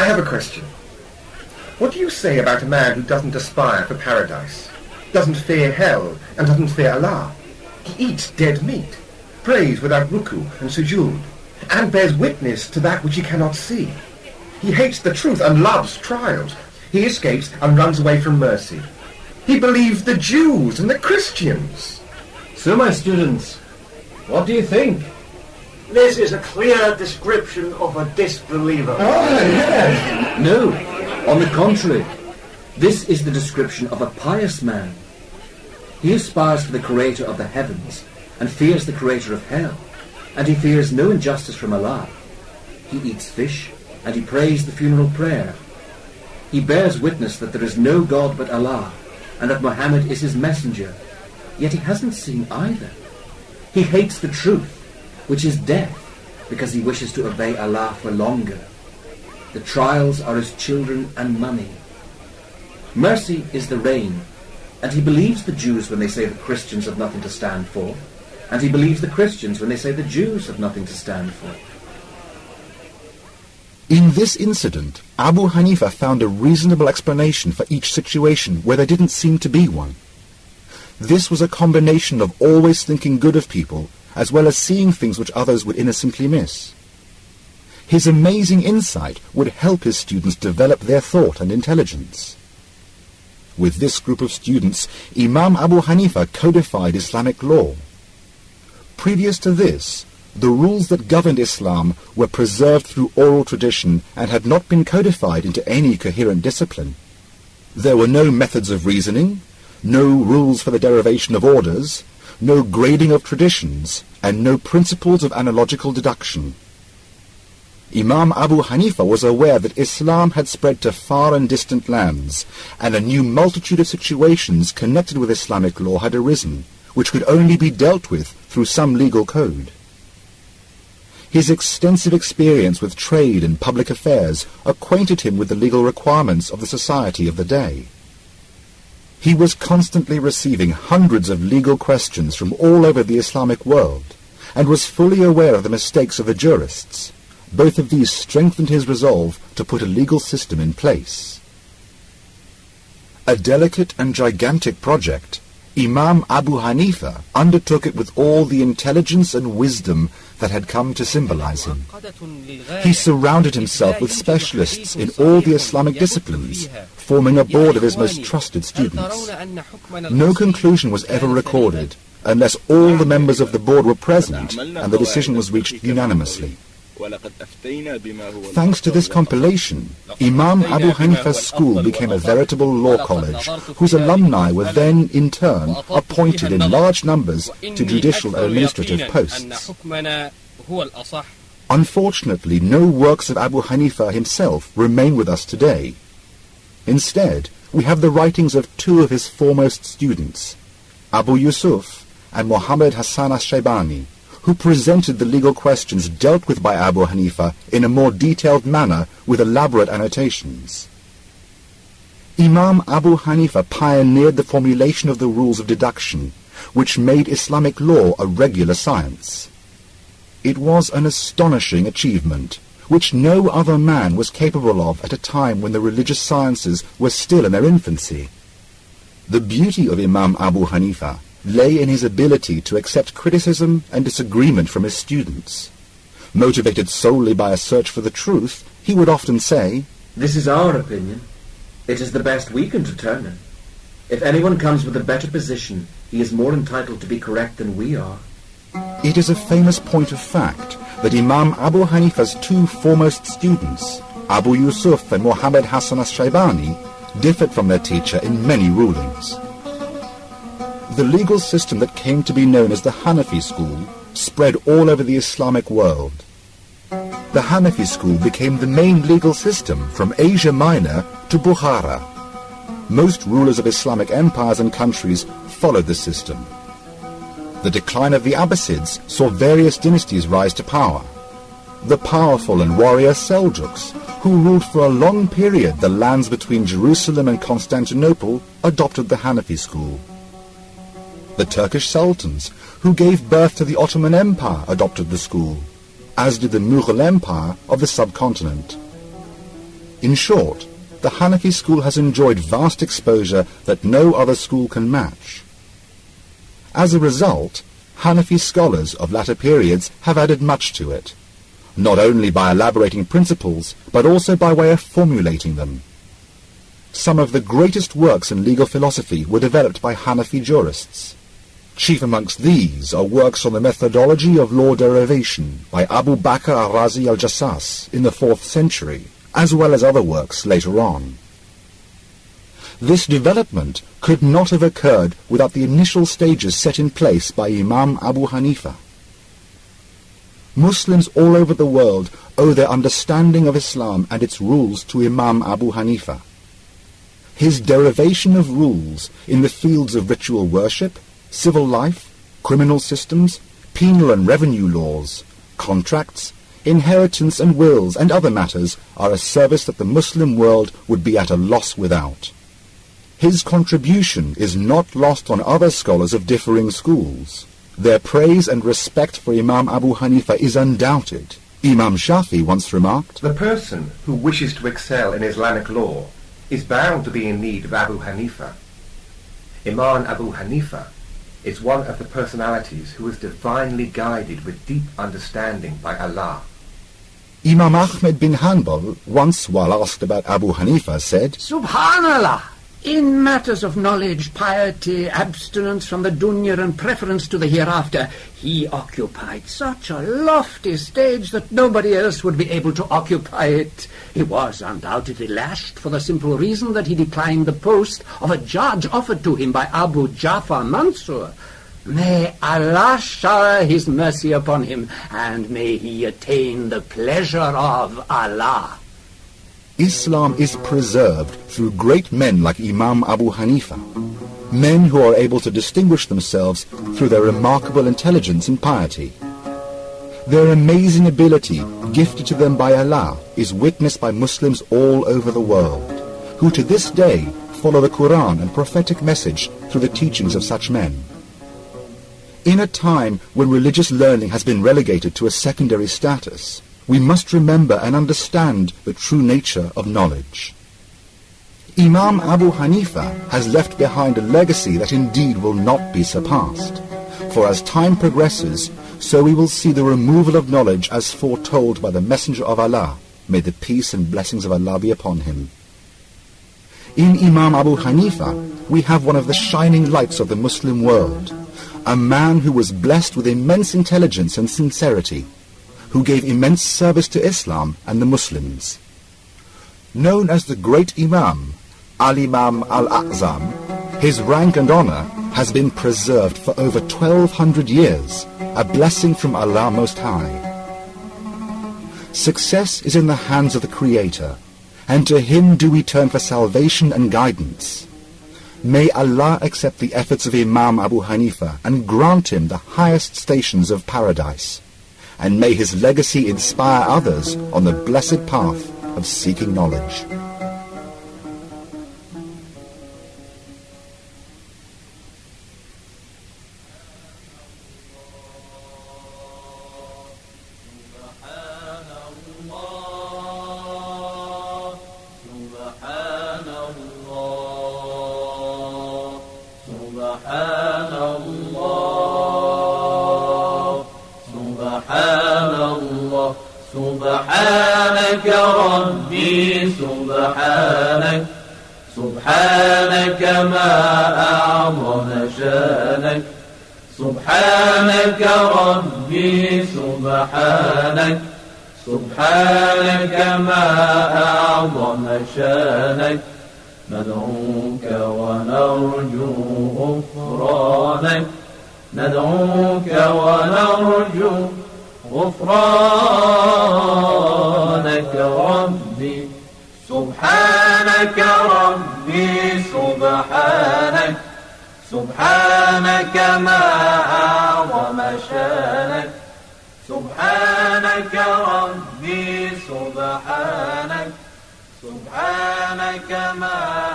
I have a question. What do you say about a man who doesn't aspire for paradise, doesn't fear hell, and doesn't fear Allah? He eats dead meat, prays without ruku and sujood, and bears witness to that which he cannot see. He hates the truth and loves trials. He escapes and runs away from mercy. He believes the Jews and the Christians. So, my students, what do you think? This is a clear description of a disbeliever. Oh, yes. No, on the contrary. This is the description of a pious man. He aspires for the Creator of the heavens and fears the Creator of hell, and he fears no injustice from Allah. He eats fish, and he prays the funeral prayer. He bears witness that there is no God but Allah, and that Muhammad is his messenger, yet he hasn't seen either. He hates the truth, which is death, because he wishes to obey Allah for longer. The trials are his children and money. Mercy is the rain, and he believes the Jews when they say the Christians have nothing to stand for, and he believes the Christians when they say the Jews have nothing to stand for. In this incident, Abu Hanifa found a reasonable explanation for each situation where there didn't seem to be one. This was a combination of always thinking good of people, as well as seeing things which others would innocently miss. His amazing insight would help his students develop their thought and intelligence. With this group of students, Imam Abu Hanifa codified Islamic law. Previous to this, the rules that governed Islam were preserved through oral tradition and had not been codified into any coherent discipline. There were no methods of reasoning, no rules for the derivation of orders, no grading of traditions, and no principles of analogical deduction. Imam Abu Hanifa was aware that Islam had spread to far and distant lands, and a new multitude of situations connected with Islamic law had arisen, which could only be dealt with through some legal code. His extensive experience with trade and public affairs acquainted him with the legal requirements of the society of the day. He was constantly receiving hundreds of legal questions from all over the Islamic world, and was fully aware of the mistakes of the jurists. Both of these strengthened his resolve to put a legal system in place. A delicate and gigantic project, Imam Abu Hanifa undertook it with all the intelligence and wisdom that had come to symbolize him. He surrounded himself with specialists in all the Islamic disciplines, forming a board of his most trusted students. No conclusion was ever recorded unless all the members of the board were present and the decision was reached unanimously. Thanks to this compilation, Imam Abu Hanifa's school became a veritable law college, whose alumni were then, in turn, appointed in large numbers to judicial and administrative posts. Unfortunately, no works of Abu Hanifa himself remain with us today. Instead, we have the writings of two of his foremost students, Abu Yusuf and Muhammad Hassan al-Shaybani, who presented the legal questions dealt with by Abu Hanifa in a more detailed manner with elaborate annotations. Imam Abu Hanifa pioneered the formulation of the rules of deduction, which made Islamic law a regular science. It was an astonishing achievement, which no other man was capable of at a time when the religious sciences were still in their infancy. The beauty of Imam Abu Hanifa lay in his ability to accept criticism and disagreement from his students. Motivated solely by a search for the truth, he would often say, "This is our opinion. It is the best we can determine. If anyone comes with a better position, he is more entitled to be correct than we are." It is a famous point of fact that Imam Abu Hanifa's two foremost students, Abu Yusuf and Muhammad Hassan al-Shaybani, differed from their teacher in many rulings. The legal system that came to be known as the Hanafi school spread all over the Islamic world. The Hanafi school became the main legal system from Asia Minor to Bukhara. Most rulers of Islamic empires and countries followed the system. The decline of the Abbasids saw various dynasties rise to power. The powerful and warrior Seljuks, who ruled for a long period the lands between Jerusalem and Constantinople, adopted the Hanafi school. The Turkish sultans, who gave birth to the Ottoman Empire, adopted the school, as did the Mughal Empire of the subcontinent. In short, the Hanafi school has enjoyed vast exposure that no other school can match. As a result, Hanafi scholars of latter periods have added much to it, not only by elaborating principles, but also by way of formulating them. Some of the greatest works in legal philosophy were developed by Hanafi jurists. Chief amongst these are works on the methodology of law derivation by Abu Bakr al-Razi al-Jassas in the 4th century, as well as other works later on. This development could not have occurred without the initial stages set in place by Imam Abu Hanifa. Muslims all over the world owe their understanding of Islam and its rules to Imam Abu Hanifa. His derivation of rules in the fields of ritual worship, civil life, criminal systems, penal and revenue laws, contracts, inheritance and wills and other matters are a service that the Muslim world would be at a loss without. His contribution is not lost on other scholars of differing schools. Their praise and respect for Imam Abu Hanifa is undoubted. Imam Shafi once remarked, The person who wishes to excel in Islamic law is bound to be in need of Abu Hanifa. Imam Abu Hanifa is one of the personalities who is divinely guided with deep understanding by Allah. Imam Ahmed bin Hanbal once, while asked about Abu Hanifa, said, Subhanallah! In matters of knowledge, piety, abstinence from the dunya and preference to the hereafter, he occupied such a lofty stage that nobody else would be able to occupy it. He was undoubtedly lashed for the simple reason that he declined the post of a judge offered to him by Abu Ja'far Mansur. May Allah shower his mercy upon him, and may he attain the pleasure of Allah. Islam is preserved through great men like Imam Abu Hanifa, men who are able to distinguish themselves through their remarkable intelligence and piety. Their amazing ability, gifted to them by Allah, is witnessed by Muslims all over the world, who to this day follow the Quran and prophetic message through the teachings of such men. In a time when religious learning has been relegated to a secondary status, we must remember and understand the true nature of knowledge. Imam Abu Hanifa has left behind a legacy that indeed will not be surpassed, for as time progresses, so we will see the removal of knowledge as foretold by the Messenger of Allah, may the peace and blessings of Allah be upon him. In Imam Abu Hanifa, we have one of the shining lights of the Muslim world, a man who was blessed with immense intelligence and sincerity, who gave immense service to Islam and the Muslims. Known as the Great Imam, Al-Imam Al-A'zam, his rank and honor has been preserved for over 1200 years, a blessing from Allah Most High. Success is in the hands of the Creator, and to Him do we turn for salvation and guidance. May Allah accept the efforts of Imam Abu Hanifa and grant him the highest stations of paradise, and may his legacy inspire others on the blessed path of seeking knowledge. سبحانك ربي سبحانك سبحانك ما أعظم شانك سبحانك ربي سبحانك سبحانك ما أعظم شانك ندعوك ونرجو غفرانك ندعوك ونرجو غفرانك ربي سبحانك ربي سبحانك سبحانك ما أعظم شانك سبحانك ربي سبحانك سبحانك ما